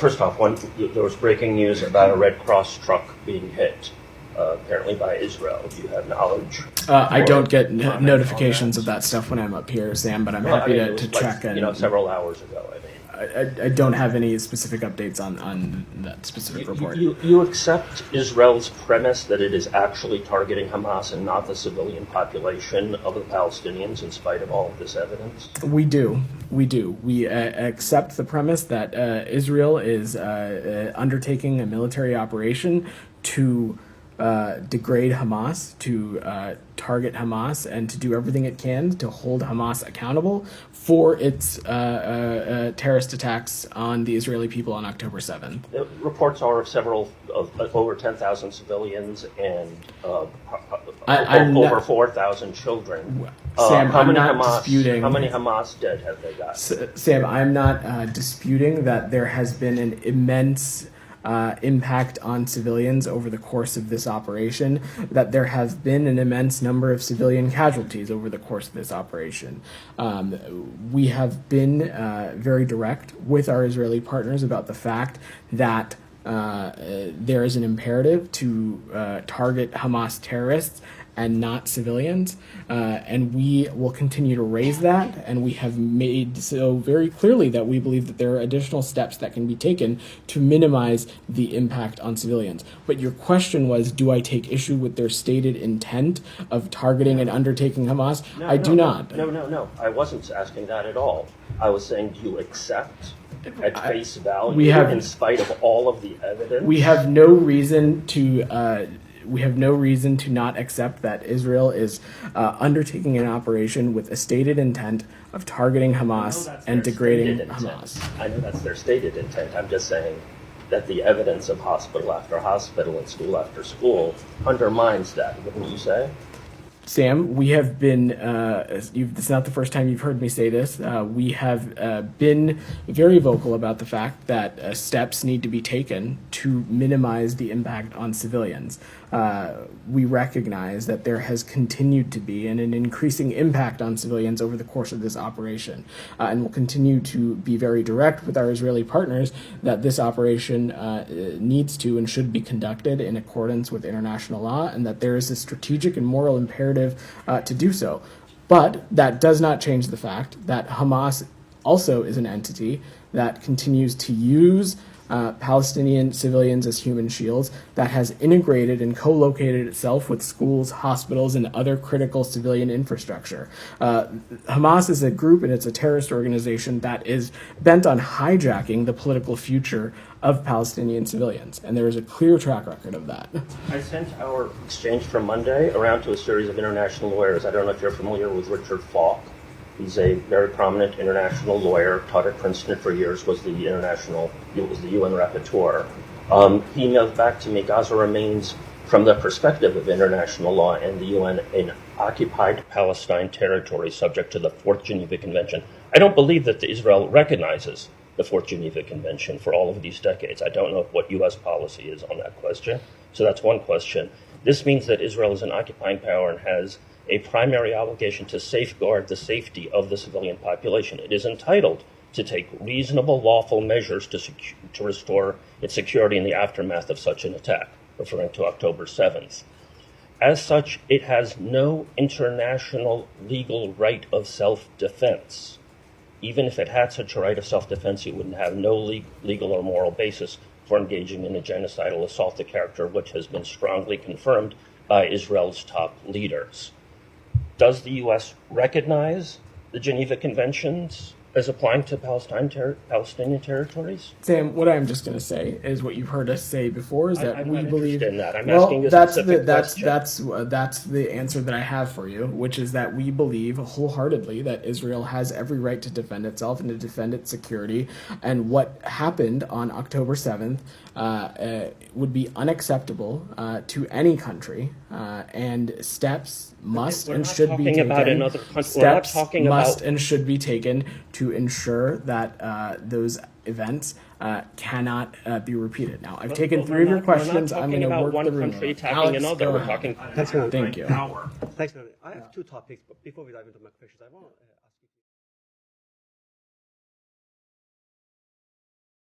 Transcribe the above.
First off, there was breaking news about a Red Cross truck being hit, apparently by Israel. Do you have knowledge? I don't get notifications of that stuff when I'm up here, Sam, but I'm happy to check. Several hours ago, I mean. I don't have any specific updates on that specific report. You accept Israel's premise that it is actually targeting Hamas and not the civilian population of the Palestinians in spite of all of this evidence? We do. We accept the premise that Israel is undertaking a military operation to degrade Hamas, to target Hamas, and to do everything it can to hold Hamas accountable for its terrorist attacks on the Israeli people on October 7th. The reports are of over 10,000 civilians and over 4,000 children. Sam, I'm not disputing. How many Hamas dead have they got? Sam, I'm not disputing that there has been an immense impact on civilians over the course of this operation, that there have been an immense number of civilian casualties over the course of this operation. We have been very direct with our Israeli partners about the fact that there is an imperative to target Hamas terrorists and not civilians, and we will continue to raise that, and we have made so very clearly that we believe that there are additional steps that can be taken to minimize the impact on civilians. But your question was, do I take issue with their stated intent of targeting and undertaking Hamas? I do not. No. I wasn't asking that at all. I was saying, do you accept at face value, in spite of all of the evidence? We have no reason to not accept that Israel is undertaking an operation with a stated intent of targeting Hamas and degrading Hamas. I know that's their stated intent. I'm just saying that the evidence of hospital after hospital and school after school undermines that, wouldn't you say? Sam, we have been, it's not the first time you've heard me say this, we have been very vocal about the fact that steps need to be taken to minimize the impact on civilians. We recognize that there has continued to be an increasing impact on civilians over the course of this operation, and we'll continue to be very direct with our Israeli partners that this operation needs to and should be conducted in accordance with international law, and that there is a strategic and moral imperative to do so. But that does not change the fact that Hamas also is an entity that continues to use Palestinian civilians as human shields, that has integrated and co-located itself with schools, hospitals, and other critical civilian infrastructure. Hamas is a group and it's a terrorist organization that is bent on hijacking the political future of Palestinian civilians, and there is a clear track record of that. I sent our exchange from Monday around to a series of international lawyers. I don't know if you're familiar with Richard Falk. He's a very prominent international lawyer, taught at Princeton for years, was the UN Rapporteur. He emailed back to me, Gaza remains, from the perspective of international law and the UN, an occupied Palestine territory subject to the Fourth Geneva Convention. I don't believe that Israel recognizes the Fourth Geneva Convention for all of these decades. I don't know what U.S. policy is on that question. So that's one question. This means that Israel is an occupying power and has a primary obligation to safeguard the safety of the civilian population. It is entitled to take reasonable, lawful measures to restore its security in the aftermath of such an attack, referring to October 7th. As such, it has no international legal right of self-defense. Even if it had such a right of self-defense, it would have no legal or moral basis for engaging in a genocidal assault, the character of which has been strongly confirmed by Israel's top leaders. Does the U.S. recognize the Geneva Conventions as applying to Palestinian territories? Sam, what I'm just going to say is what you've heard us say before, is that we believe... I'm asking a specific question. That's the answer that I have for you, which is that we believe wholeheartedly that Israel has every right to defend itself and to defend its security, and what happened on October 7th would be unacceptable to any country, and steps must and should be taken. Steps must and should be taken to ensure that those events cannot be repeated. Now, I've taken three of your questions. I'm going to work the room. One country attacking another. We're talking. Thank you. Thanks. I have two topics, but before we dive into my questions, I want to